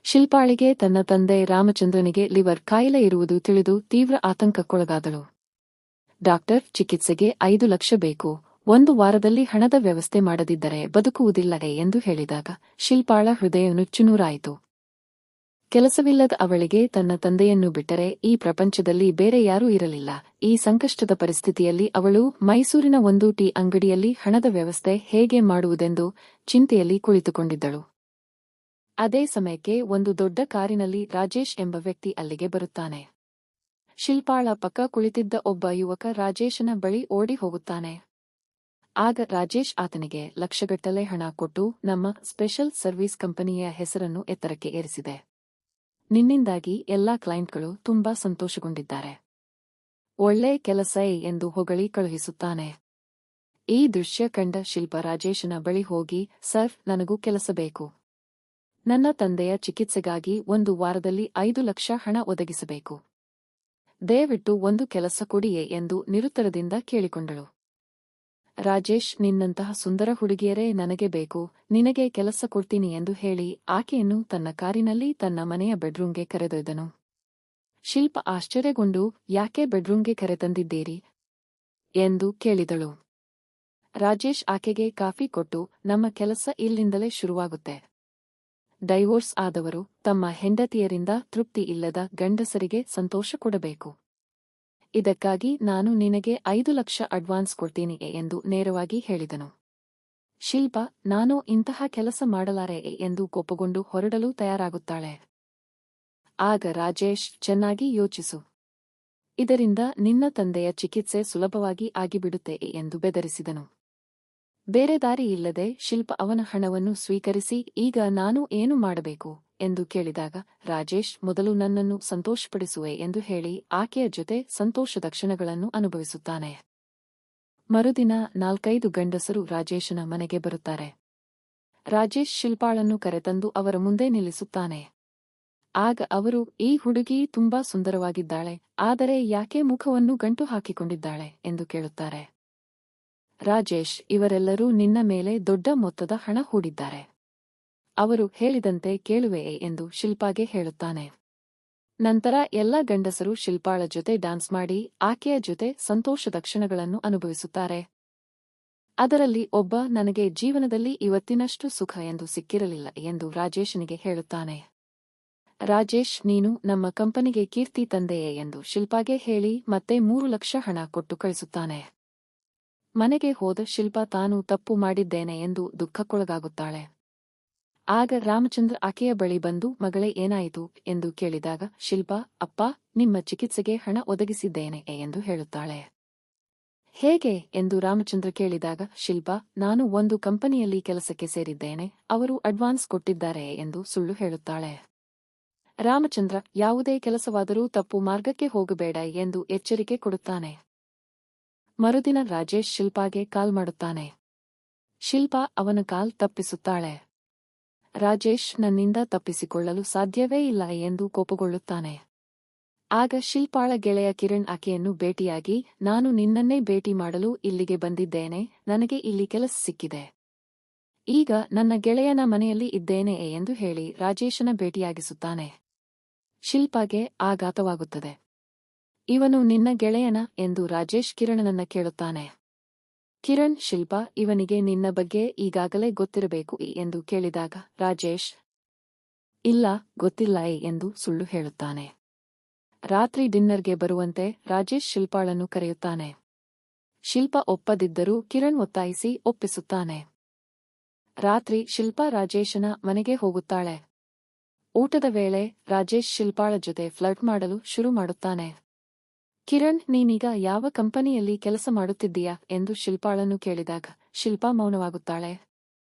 ಶಿಲ್ಪಾಳಿಗೆ ತನ್ನ ತಂದೆ ರಾಮಚಂದ್ರನಿಗೆ ಲಿವರ್ ಕಾಯಿಲೆ ಇರುವುದು ತಿಳಿದು ತೀವ್ರ ಆತಂಕಕ್ಕೊಳಗಾದಳು. ಡಾಕ್ಟರ್, ಚಿಕಿತ್ಸೆಗೆ 5 ಲಕ್ಷ ಬೇಕು, 1 ವಾರದಲ್ಲಿ ಹಣದ ವ್ಯವಸ್ಥೆ ಮಾಡದಿದ್ದರೆ ಬದುಕುವುದಿಲ್ಲ ಎಂದು ಹೇಳಿದಾಗ ಶಿಲ್ಪಾಳ ಹೃದಯ ನುಚ್ಚುನೂರಾಯಿತು. ಕೆಲಸವಿಲ್ಲದ ಅವಳಿಗೆ ತನ್ನ ತಂದೆಯನ್ನು ಬಿಟ್ಟರೆ ಈ ಪ್ರಪಂಚದಲ್ಲಿ ಬೇರೆ ಯಾರೂ ಇರಲಿಲ್ಲ. ಈ ಸಂಕಷ್ಟದ ಪರಿಸ್ಥಿತಿಯಲ್ಲಿ ಅವಳು ಮೈಸೂರಿನ ಒಂದು ಟೀ ಅಂಗಡಿಯಲ್ಲಿ ಹಣದ ವ್ಯವಸ್ಥೆ ಹೇಗೆ ಮಾಡುವುದೆಂದು ಚಿಂತೆಯಲ್ಲಿ ಕುಳಿತುಕೊಂಡಿದ್ದಳು. ಅದೇ ಸಮಯಕ್ಕೆ ಒಂದು ದೊಡ್ಡ ಕಾರಿನಲ್ಲಿ ರಾಜೇಶ್ ಎಂಬ ವ್ಯಕ್ತಿ ಅಲ್ಲಿಗೆ ಬರುತ್ತಾನೆ. ಶಿಲ್ಪಾಳ ಪಕ್ಕ ಕುಳಿತಿದ್ದ ಒಬ್ಬ ಯುವಕ ರಾಜೇಶನ ಬಳಿ ಓಡಿ ಹೋಗುತ್ತಾನೆ. ಆಗ ರಾಜೇಶ್ ಆತನಿಗೆ ಲಕ್ಷಗಟ್ಟಲೆ ಹಣ ಕೊಟ್ಟು, ನಮ್ಮ ಸ್ಪೆಷಲ್ ಸರ್ವಿಸ್ ಕಂಪನಿಯ ಹೆಸರನ್ನು ಎತ್ತರಕ್ಕೆ ಏರಿಸಿದೆ. ನಿನ್ನಿಂದಾಗಿ ಎಲ್ಲಾ ಕ್ಲೈಂಟ್ಗಳು ತುಂಬಾ ಸಂತೋಷಗೊಂಡಿದ್ದಾರೆ. ಒಳ್ಳೆ ಕೆಲಸ ಎಂದು ಹೊಗಳಿ ಕಳುಹಿಸುತ್ತಾನೆ. ಈ ದೃಶ್ಯ ಕಂಡ ಶಿಲ್ಪ ರಾಜೇಶನ ಬಳಿ ಹೋಗಿ, ಸರ್, ನನಗೂ ಕೆಲಸ ಬೇಕು. ನನ್ನ ತಂದೆಯ ಚಿಕಿತ್ಸೆಗಾಗಿ 1 ವಾರದಲ್ಲಿ 5 ಲಕ್ಷ ಹಣ ಒದಗಿಸಬೇಕು. ದಯವಿಟ್ಟು ಒಂದು ಕೆಲಸ ಕೊಡಿಯೇ ಎಂದು ನಿರುತ್ತರದಿಂದ ಕೇಳಿಕೊಂಡಳು. ರಾಜೇಶ್, ನಿನ್ನಂತಹ ಸುಂದರ ಹುಡುಗಿಯರೇ ನನಗೆ ಬೇಕು, ನಿನಗೆ ಕೆಲಸ ಕೊಡ್ತೀನಿ ಎಂದು ಹೇಳಿ ಆಕೆಯನ್ನು ತನ್ನ ಕಾರಿನಲ್ಲಿ ತನ್ನ ಮನೆಯ ಬೆಡ್ರೂಮ್ಗೆ ಕರೆದೊಯ್ದನು. ಶಿಲ್ಪ ಆಶ್ಚರ್ಯಗೊಂಡು, ಯಾಕೆ ಬೆಡ್ರೂಮ್ಗೆ ಕರೆತಂದಿದ್ದೀರಿ ಎಂದು ಕೇಳಿದಳು. ರಾಜೇಶ್ ಆಕೆಗೆ ಕಾಫಿ ಕೊಟ್ಟು, ನಮ್ಮ ಕೆಲಸ ಇಲ್ಲಿಂದಲೇ ಶುರುವಾಗುತ್ತೆ. ಡೈವೋರ್ಸ್ ಆದವರು ತಮ್ಮ ಹೆಂಡತಿಯರಿಂದ ತೃಪ್ತಿ ಇಲ್ಲದ ಗಂಡಸರಿಗೆ ಸಂತೋಷ ಕೊಡಬೇಕು. ಇದಕ್ಕಾಗಿ ನಾನು ನಿನಗೆ 5 ಲಕ್ಷ ಅಡ್ವಾನ್ಸ್ ಕೊಡ್ತೀನಿ ಎಂದು ನೇರವಾಗಿ ಹೇಳಿದನು. ಶಿಲ್ಪ, ನಾನು ಇಂತಹ ಕೆಲಸ ಮಾಡಲಾರೆ ಎಂದು ಕೋಪಗೊಂಡು ಹೊರಡಲು ತಯಾರಾಗುತ್ತಾಳೆ. ಆಗ ರಾಜೇಶ್, ಚೆನ್ನಾಗಿ ಯೋಚಿಸು. ಇದರಿಂದ ನಿನ್ನ ತಂದೆಯ ಚಿಕಿತ್ಸೆ ಸುಲಭವಾಗಿ ಆಗಿಬಿಡುತ್ತೆ ಎಂದು ಬೆದರಿಸಿದನು. ಬೇರೆ ದಾರಿ ಇಲ್ಲದೆ ಶಿಲ್ಪ ಅವನ ಹಣವನ್ನು ಸ್ವೀಕರಿಸಿ, ಈಗ ನಾನು ಏನು ಮಾಡಬೇಕು ಎಂದು ಕೇಳಿದಾಗ ರಾಜೇಶ್, ಮೊದಲು ನನ್ನನ್ನು ಸಂತೋಷಪಡಿಸುವೆ ಎಂದು ಹೇಳಿ ಆಕೆಯ ಜೊತೆ ಸಂತೋಷದ ಕ್ಷಣಗಳನ್ನು ಅನುಭವಿಸುತ್ತಾನೆ. ಮರುದಿನ 4-5 ಗಂಡಸರು ರಾಜೇಶನ ಮನೆಗೆ ಬರುತ್ತಾರೆ. ರಾಜೇಶ್ ಶಿಲ್ಪಾಳನ್ನು ಕರೆತಂದು ಅವರ ಮುಂದೆ ನಿಲ್ಲಿಸುತ್ತಾನೆ. ಆಗ ಅವರು, ಈ ಹುಡುಗಿ ತುಂಬಾ ಸುಂದರವಾಗಿದ್ದಾಳೆ, ಆದರೆ ಯಾಕೆ ಮುಖವನ್ನು ಗಂಟು ಹಾಕಿಕೊಂಡಿದ್ದಾಳೆ ಎಂದು ಕೇಳುತ್ತಾರೆ. ರಾಜೇಶ್, ಇವರೆಲ್ಲರೂ ನಿನ್ನ ಮೇಲೆ ದೊಡ್ಡ ಮೊತ್ತದ ಹಣ ಹೂಡಿದ್ದಾರೆ. ಅವರು ಹೇಳಿದಂತೆ ಕೇಳುವೆ ಎಂದು ಶಿಲ್ಪಾಗೆ ಹೇಳುತ್ತಾನೆ. ನಂತರ ಎಲ್ಲ ಗಂಡಸರು ಶಿಲ್ಪಾಳ ಜೊತೆ ಡ್ಯಾನ್ಸ್ ಮಾಡಿ ಆಕೆಯ ಜೊತೆ ಸಂತೋಷದ ಕ್ಷಣಗಳನ್ನು ಅನುಭವಿಸುತ್ತಾರೆ. ಅದರಲ್ಲಿ ಒಬ್ಬ, ನನಗೆ ಜೀವನದಲ್ಲಿ ಇವತ್ತಿನಷ್ಟು ಸುಖ ಎಂದು ಸಿಕ್ಕಿರಲಿಲ್ಲ ಎಂದು ರಾಜೇಶನಿಗೆ ಹೇಳುತ್ತಾನೆ. ರಾಜೇಶ್, ನೀನು ನಮ್ಮ ಕಂಪನಿಗೆ ಕೀರ್ತಿ ತಂದೆಯೇ ಎಂದು ಶಿಲ್ಪಾಗೆ ಹೇಳಿ ಮತ್ತೆ 3 ಲಕ್ಷ ಹಣ ಕೊಟ್ಟು ಕಳಿಸುತ್ತಾನೆ. ಮನೆಗೆ ಹೋದ ಶಿಲ್ಪ ತಾನು ತಪ್ಪು ಮಾಡಿದ್ದೇನೆ ಎಂದು ದುಃಖಕ್ಕೊಳಗಾಗುತ್ತಾಳೆ. ಆಗ ರಾಮಚಂದ್ರ ಆಕೆಯ ಬಳಿ ಬಂದು, ಮಗಳೇ, ಏನಾಯಿತು ಎಂದು ಕೇಳಿದಾಗ ಶಿಲ್ಪ, ಅಪ್ಪ, ನಿಮ್ಮ ಚಿಕಿತ್ಸೆಗೆ ಹಣ ಒದಗಿಸಿದ್ದೇನೆ ಎಂದು ಹೇಳುತ್ತಾಳೆ. ಹೇಗೆ ಎಂದು ರಾಮಚಂದ್ರ ಕೇಳಿದಾಗ ಶಿಲ್ಪ, ನಾನು ಒಂದು ಕಂಪನಿಯಲ್ಲಿ ಕೆಲಸಕ್ಕೆ ಸೇರಿದ್ದೇನೆ, ಅವರು ಅಡ್ವಾನ್ಸ್ ಕೊಟ್ಟಿದ್ದಾರೆ ಎಂದು ಸುಳ್ಳು ಹೇಳುತ್ತಾಳೆ. ರಾಮಚಂದ್ರ, ಯಾವುದೇ ಕೆಲಸವಾದರೂ ತಪ್ಪು ಮಾರ್ಗಕ್ಕೆ ಹೋಗಬೇಡ ಎಂದು ಎಚ್ಚರಿಕೆ ಕೊಡುತ್ತಾನೆ. ಮರುದಿನ ರಾಜೇಶ್ ಶಿಲ್ಪಾಗೆ ಕಾಲ್ ಮಾಡುತ್ತಾನೆ. ಶಿಲ್ಪ ಅವನ ಕಾಲ್ ತಪ್ಪಿಸುತ್ತಾಳೆ. ರಾಜೇಶ್, ನನ್ನಿಂದ ತಪ್ಪಿಸಿಕೊಳ್ಳಲು ಸಾಧ್ಯವೇ ಇಲ್ಲ ಎಂದು ಕೋಪಗೊಳ್ಳುತ್ತಾನೆ. ಆಗ ಶಿಲ್ಪಾಳ ಗೆಳೆಯ ಕಿರಣ್ ಆಕೆಯನ್ನು ಭೇಟಿಯಾಗಿ, ನಾನು ನಿನ್ನನ್ನೇ ಭೇಟಿ ಮಾಡಲು ಇಲ್ಲಿಗೆ ಬಂದಿದ್ದೇನೆ, ನನಗೆ ಇಲ್ಲಿ ಕೆಲಸ ಸಿಕ್ಕಿದೆ. ಈಗ ನನ್ನ ಗೆಳೆಯನ ಮನೆಯಲ್ಲಿ ಇದ್ದೇನೆ ಎಂದು ಹೇಳಿ ರಾಜೇಶನ ಭೇಟಿಯಾಗಿಸುತ್ತಾನೆ. ಶಿಲ್ಪಾಗೆ ಆಘಾತವಾಗುತ್ತದೆ. ಇವನು ನಿನ್ನ ಗೆಳೆಯನ ಎಂದು ರಾಜೇಶ್ ಕಿರಣನನ್ನ ಕೇಳುತ್ತಾನೆ. ಕಿರಣ್, ಶಿಲ್ಪ, ಇವನಿಗೆ ನಿನ್ನ ಬಗ್ಗೆ ಈಗಾಗಲೇ ಗೊತ್ತಿರಬೇಕು ಎಂದು ಕೇಳಿದಾಗ ರಾಜೇಶ್, ಇಲ್ಲ, ಗೊತ್ತಿಲ್ಲ ಎಂದು ಸುಳ್ಳು ಹೇಳುತ್ತಾನೆ. ರಾತ್ರಿ ಡಿನ್ನರ್ಗೆ ಬರುವಂತೆ ರಾಜೇಶ್ ಶಿಲ್ಪಾಳನ್ನು ಕರೆಯುತ್ತಾನೆ. ಶಿಲ್ಪ ಒಪ್ಪದಿದ್ದರೂ ಕಿರಣ್ ಒತ್ತಾಯಿಸಿ ಒಪ್ಪಿಸುತ್ತಾನೆ. ರಾತ್ರಿ ಶಿಲ್ಪ ರಾಜೇಶನ ಮನೆಗೆ ಹೋಗುತ್ತಾಳೆ. ಊಟದ ವೇಳೆ ರಾಜೇಶ್ ಶಿಲ್ಪಾಳ ಜೊತೆ ಫ್ಲರ್ಟ್ ಮಾಡಲು ಶುರು ಮಾಡುತ್ತಾನೆ. ಕಿರಣ್, ನೀನೀಗ ಯಾವ ಕಂಪನಿಯಲ್ಲಿ ಕೆಲಸ ಮಾಡುತ್ತಿದ್ದೀಯಾ ಎಂದು ಶಿಲ್ಪಾಳನ್ನು ಕೇಳಿದಾಗ ಶಿಲ್ಪ ಮೌನವಾಗುತ್ತಾಳೆ.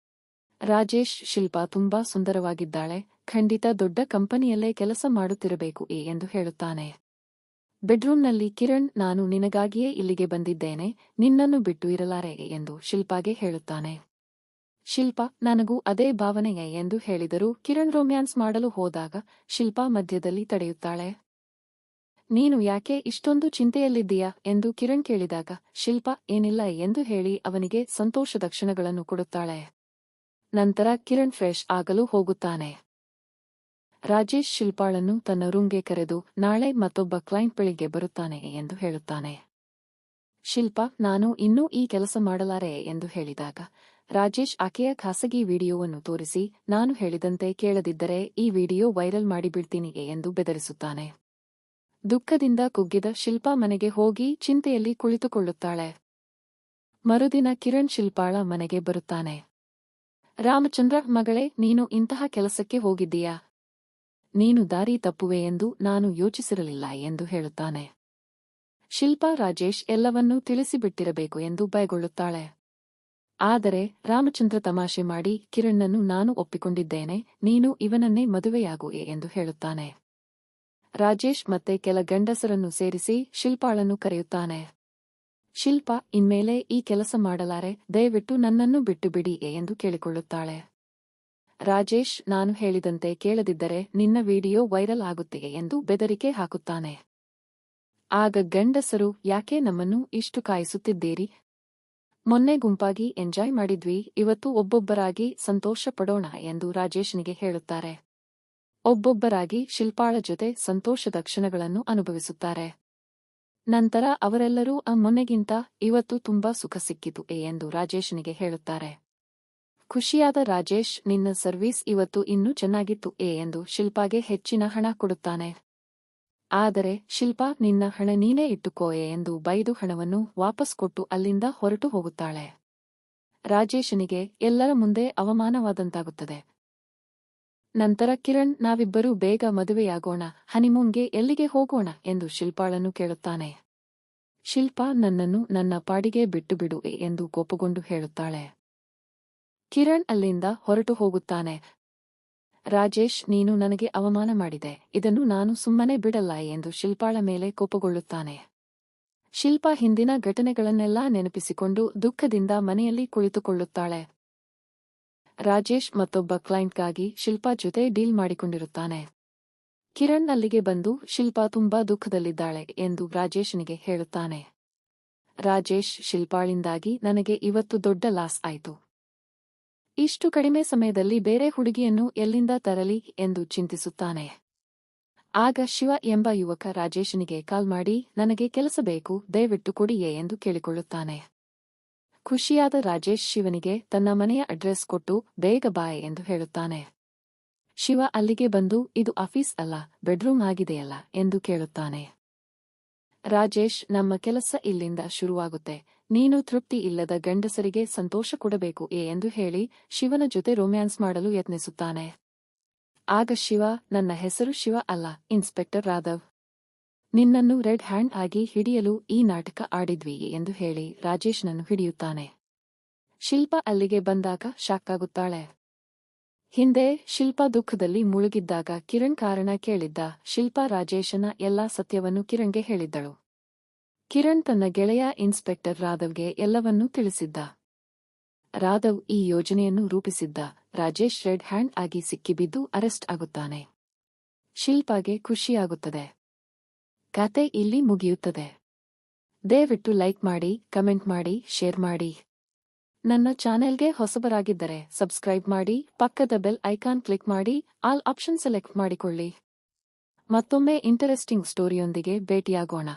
ರಾಜೇಶ್, ಶಿಲ್ಪ ತುಂಬಾ ಸುಂದರವಾಗಿದ್ದಾಳೆ, ಖಂಡಿತ ದೊಡ್ಡ ಕಂಪನಿಯಲ್ಲೇ ಕೆಲಸ ಮಾಡುತ್ತಿರಬೇಕು ಎಂದು ಹೇಳುತ್ತಾನೆ. ಬೆಡ್ರೂಮ್ನಲ್ಲಿ ಕಿರಣ್, ನಾನು ನಿನಗಾಗಿಯೇ ಇಲ್ಲಿಗೆ ಬಂದಿದ್ದೇನೆ, ನಿನ್ನನ್ನು ಬಿಟ್ಟು ಇರಲಾರೆ ಎಂದು ಶಿಲ್ಪಾಗೆ ಹೇಳುತ್ತಾನೆ. ಶಿಲ್ಪ, ನನಗೂ ಅದೇ ಭಾವನೆಯೇ ಎಂದು ಹೇಳಿದರೂ ಕಿರಣ್ ರೊಮ್ಯಾನ್ಸ್ ಮಾಡಲು ಹೋದಾಗ ಶಿಲ್ಪ ಮಧ್ಯದಲ್ಲಿ ತಡೆಯುತ್ತಾಳೆ. ನೀನು ಯಾಕೆ ಇಷ್ಟೊಂದು ಚಿಂತೆಯಲ್ಲಿದ್ದೀಯಾ ಎಂದು ಕಿರಣ್ ಕೇಳಿದಾಗ ಶಿಲ್ಪ, ಏನಿಲ್ಲ ಎಂದು ಹೇಳಿ ಅವನಿಗೆ ಸಂತೋಷದ ಕ್ಷಣಗಳನ್ನು ಕೊಡುತ್ತಾಳೆ. ನಂತರ ಕಿರಣ್ ಫ್ರೆಶ್ ಆಗಲು ಹೋಗುತ್ತಾನೆ. ರಾಜೇಶ್ ಶಿಲ್ಪಾಳನ್ನು ತನ್ನ ರೂಂಗೆ ಕರೆದು ನಾಳೆ ಮತ್ತೊಬ್ಬ ಕ್ಲೈಂಟ್ ಬೆಳಿಗ್ಗೆ ಬರುತ್ತಾನೆ ಎಂದು ಹೇಳುತ್ತಾನೆ. ಶಿಲ್ಪಾ, ನಾನು ಇನ್ನೂ ಈ ಕೆಲಸ ಮಾಡಲಾರೆ ಎಂದು ಹೇಳಿದಾಗ ರಾಜೇಶ್ ಆಕೆಯ ಖಾಸಗಿ ವಿಡಿಯೋವನ್ನು ತೋರಿಸಿ, ನಾನು ಹೇಳಿದಂತೆ ಕೇಳದಿದ್ದರೆ ಈ ವಿಡಿಯೋ ವೈರಲ್ ಮಾಡಿಬಿಡ್ತೀನಿ ಎಂದು ಬೆದರಿಸುತ್ತಾನೆ. ದುಃಖದಿಂದ ಕುಗ್ಗಿದ ಶಿಲ್ಪಾ ಮನೆಗೆ ಹೋಗಿ ಚಿಂತೆಯಲ್ಲಿ ಕುಳಿತುಕೊಳ್ಳುತ್ತಾಳೆ. ಮರುದಿನ ಕಿರಣ್ ಶಿಲ್ಪಾಳ ಮನೆಗೆ ಬರುತ್ತಾನೆ. ರಾಮಚಂದ್ರ, ಮಗಳೇ, ನೀನು ಇಂತಹ ಕೆಲಸಕ್ಕೆ ಹೋಗಿದ್ದೀಯಾ? ನೀನು ದಾರಿ ತಪ್ಪುವೆ ಎಂದು ನಾನು ಯೋಚಿಸಿರಲಿಲ್ಲ ಎಂದು ಹೇಳುತ್ತಾನೆ. ಶಿಲ್ಪಾ ರಾಜೇಶ್ ಎಲ್ಲವನ್ನೂ ತಿಳಿಸಿಬಿಟ್ಟಿರಬೇಕು ಎಂದು ಭಯಗೊಳ್ಳುತ್ತಾಳೆ. ಆದರೆ ರಾಮಚಂದ್ರ ತಮಾಷೆ ಮಾಡಿ, ಕಿರಣ್ಣನ್ನು ನಾನು ಒಪ್ಪಿಕೊಂಡಿದ್ದೇನೆ, ನೀನು ಇವನನ್ನೇ ಮದುವೆಯಾಗುವೆ ಎಂದು ಹೇಳುತ್ತಾನೆ. ರಾಜೇಶ್ ಮತ್ತೆ ಕೆಲ ಗಂಡಸರನ್ನು ಸೇರಿಸಿ ಶಿಲ್ಪಾಳನ್ನು ಕರೆಯುತ್ತಾನೆ. ಶಿಲ್ಪಾ, ಇನ್ಮೇಲೆ ಈ ಕೆಲಸ ಮಾಡಲಾರೆ, ದಯವಿಟ್ಟು ನನ್ನನ್ನು ಬಿಟ್ಟುಬಿಡಿ ಎಂದು ಕೇಳಿಕೊಳ್ಳುತ್ತಾಳೆ. ರಾಜೇಶ್, ನಾನು ಹೇಳಿದಂತೆ ಕೇಳದಿದ್ದರೆ ನಿನ್ನ ವಿಡಿಯೋ ವೈರಲ್ ಆಗುತ್ತೆ ಎಂದು ಬೆದರಿಕೆ ಹಾಕುತ್ತಾನೆ. ಆಗ ಗಂಡಸರು, ಯಾಕೆ ನಮ್ಮನ್ನು ಇಷ್ಟು ಕಾಯಿಸುತ್ತಿದ್ದೀರಿ? ಮೊನ್ನೆ ಗುಂಪಾಗಿ ಎಂಜಾಯ್ ಮಾಡಿದ್ವಿ, ಇವತ್ತು ಒಬ್ಬೊಬ್ಬರಾಗಿ ಸಂತೋಷ ಪಡೋಣ ಎಂದು ರಾಜೇಶ್ನಿಗೆ ಹೇಳುತ್ತಾರೆ. ಒಬ್ಬೊಬ್ಬರಾಗಿ ಶಿಲ್ಪಾಳ ಜೊತೆ ಸಂತೋಷದ ಕ್ಷಣಗಳನ್ನು ಅನುಭವಿಸುತ್ತಾರೆ. ನಂತರ ಅವರೆಲ್ಲರೂ ಮೊನ್ನೆಗಿಂತ ಇವತ್ತು ತುಂಬಾ ಸುಖ ಸಿಕ್ಕಿತು ಎಂದು ರಾಜೇಶ್ನಿಗೆ ಹೇಳುತ್ತಾರೆ. ಖುಷಿಯಾದ ರಾಜೇಶ್, ನಿನ್ನ ಸರ್ವೀಸ್ ಇವತ್ತು ಇನ್ನೂ ಚೆನ್ನಾಗಿತ್ತು ಎಂದು ಶಿಲ್ಪಾಗೆ ಹೆಚ್ಚಿನ ಹಣ ಕೊಡುತ್ತಾನೆ. ಆದರೆ ಶಿಲ್ಪಾ, ನಿನ್ನ ಹಣ ನೀನೇ ಇಟ್ಟುಕೋ ಎಂದು ಬೈದು ಹಣವನ್ನು ವಾಪಸ್ ಕೊಟ್ಟು ಅಲ್ಲಿಂದ ಹೊರಟು ಹೋಗುತ್ತಾಳೆ. ರಾಜೇಶನಿಗೆ ಎಲ್ಲರ ಮುಂದೆ ಅವಮಾನವಾದಂತಾಗುತ್ತದೆ. ನಂತರ ಕಿರಣ್, ನಾವಿಬ್ಬರೂ ಬೇಗ ಮದುವೆಯಾಗೋಣ, ಹನಿಮೂನ್ಗೆ ಎಲ್ಲಿಗೆ ಹೋಗೋಣ ಎಂದು ಶಿಲ್ಪಾಳನ್ನು ಕೇಳುತ್ತಾನೆ. ಶಿಲ್ಪಾ, ನನ್ನನ್ನು ನನ್ನ ಪಾಡಿಗೆ ಬಿಟ್ಟುಬಿಡು ಎಂದು ಕೋಪಗೊಂಡು ಹೇಳುತ್ತಾಳೆ. ಕಿರಣ್ ಅಲ್ಲಿಂದ ಹೊರಟು ಹೋಗುತ್ತಾನೆ. ರಾಜೇಶ್, ನೀನು ನನಗೆ ಅವಮಾನ ಮಾಡಿದೆ, ಇದನ್ನು ನಾನು ಸುಮ್ಮನೆ ಬಿಡಲ್ಲ ಎಂದು ಶಿಲ್ಪಾಳ ಮೇಲೆ ಕೋಪಗೊಳ್ಳುತ್ತಾನೆ. ಶಿಲ್ಪಾ ಹಿಂದಿನ ಘಟನೆಗಳನ್ನೆಲ್ಲ ನೆನಪಿಸಿಕೊಂಡು ದುಃಖದಿಂದ ಮನೆಯಲ್ಲಿ ಕುಳಿತುಕೊಳ್ಳುತ್ತಾಳೆ. ರಾಜೇಶ್ ಮತ್ತೊಬ್ಬ ಕ್ಲೈಂಟ್ಗಾಗಿ ಶಿಲ್ಪಾ ಜೊತೆ ಡೀಲ್ ಮಾಡಿಕೊಂಡಿರುತ್ತಾನೆ. ಕಿರಣ್ ಅಲ್ಲಿಗೆ ಬಂದು ಶಿಲ್ಪಾ ತುಂಬಾ ದುಃಖದಲ್ಲಿದ್ದಾಳೆ ಎಂದು ರಾಜೇಶ್ನಿಗೆ ಹೇಳುತ್ತಾನೆ. ರಾಜೇಶ್, ಶಿಲ್ಪಾಳಿಂದಾಗಿ ನನಗೆ ಇವತ್ತು ದೊಡ್ಡ ಲಾಸ್ ಆಯಿತು. ಇಷ್ಟು ಕಡಿಮೆ ಸಮಯದಲ್ಲಿ ಬೇರೆ ಹುಡುಗಿಯನ್ನು ಎಲ್ಲಿಂದ ತರಲಿ ಎಂದು ಚಿಂತಿಸುತ್ತಾನೆ. ಆಗ ಶಿವ ಎಂಬ ಯುವಕ ರಾಜೇಶನಿಗೆ ಕಾಲ್ ಮಾಡಿ, ನನಗೆ ಕೆಲಸ ಬೇಕು, ದಯವಿಟ್ಟು ಕೊಡಿಯೇ ಎಂದು ಕೇಳಿಕೊಳ್ಳುತ್ತಾನೆ. ಖುಷಿಯಾದ ರಾಜೇಶ್ ಶಿವನಿಗೆ ತನ್ನ ಮನೆಯ ಅಡ್ರೆಸ್ ಕೊಟ್ಟು ಬೇಗ ಬಾಯ್ ಎಂದು ಹೇಳುತ್ತಾನೆ. ಶಿವ ಅಲ್ಲಿಗೆ ಬಂದು, ಇದು ಆಫೀಸ್ ಅಲ್ಲ, ಬೆಡ್ರೂಮ್ ಆಗಿದೆಯಲ್ಲ ಎಂದು ಕೇಳುತ್ತಾನೆ. ರಾಜೇಶ್, ನಮ್ಮ ಕೆಲಸ ಇಲ್ಲಿಂದ ಶುರುವಾಗುತ್ತೆ, ನೀನು ತೃಪ್ತಿ ಇಲ್ಲದ ಗಂಡಸರಿಗೆ ಸಂತೋಷ ಕೊಡಬೇಕು ಎಂದು ಹೇಳಿ ಶಿವನ ಜೊತೆ ರೊಮ್ಯಾನ್ಸ್ ಮಾಡಲು ಯತ್ನಿಸುತ್ತಾನೆ. ಆಗ ಶಿವ, ನನ್ನ ಹೆಸರು ಶಿವ ಅಲ್ಲ, ಇನ್ಸ್ಪೆಕ್ಟರ್ ರಾಧವ್. ನಿನ್ನನ್ನು ರೆಡ್ ಹ್ಯಾಂಡ್ ಆಗಿ ಹಿಡಿಯಲು ಈ ನಾಟಕ ಆಡಿದ್ವಿ ಎಂದು ಹೇಳಿ ರಾಜೇಶ್ನನ್ನು ಹಿಡಿಯುತ್ತಾನೆ. ಶಿಲ್ಪಾ ಅಲ್ಲಿಗೆ ಬಂದಾಗ ಶಾಕಾಗುತ್ತಾಳೆ. ಹಿಂದೆ ಶಿಲ್ಪಾ ದುಃಖದಲ್ಲಿ ಮುಳುಗಿದ್ದಾಗ ಕಿರಣ್ ಕಾರಣ ಕೇಳಿದ್ದ. ಶಿಲ್ಪಾ ರಾಜೇಶನ ಎಲ್ಲಾ ಸತ್ಯವನ್ನು ಕಿರಣ್ಗೆ ಹೇಳಿದ್ದಳು. ಕಿರಣ್ ತನ್ನ ಗೆಳೆಯ ಇನ್ಸ್ಪೆಕ್ಟರ್ ರಾಧವ್ಗೆ ಎಲ್ಲವನ್ನೂ ತಿಳಿಸಿದ್ದ. ರಾಧವ್ ಈ ಯೋಜನೆಯನ್ನು ರೂಪಿಸಿದ್ದ. ರಾಜೇಶ್ ರೆಡ್ ಹ್ಯಾಂಡ್ ಆಗಿ ಸಿಕ್ಕಿಬಿದ್ದು ಅರೆಸ್ಟ್ ಆಗುತ್ತಾನೆ. ಶಿಲ್ಪಾಗೆ ಖುಷಿಯಾಗುತ್ತದೆ. ಕತೆ ಇಲ್ಲಿ ಮುಗಿಯುತ್ತದೆ. ದಯವಿಟ್ಟು ಲೈಕ್ ಮಾಡಿ, ಕಮೆಂಟ್ ಮಾಡಿ, ಶೇರ್ ಮಾಡಿ. ನನ್ನ ಚಾನೆಲ್ಗೆ ಹೊಸಬರಾಗಿದ್ದರೆ ಸಬ್ಸ್ಕ್ರೈಬ್ ಮಾಡಿ, ಪಕ್ಕದ ಬೆಲ್ ಐಕಾನ್ ಕ್ಲಿಕ್ ಮಾಡಿ, ಆಲ್ ಆಪ್ಷನ್ ಸೆಲೆಕ್ಟ್ ಮಾಡಿಕೊಳ್ಳಿ. ಮತ್ತೊಮ್ಮೆ ಇಂಟರೆಸ್ಟಿಂಗ್ ಸ್ಟೋರಿಯೊಂದಿಗೆ ಭೇಟಿಯಾಗೋಣ.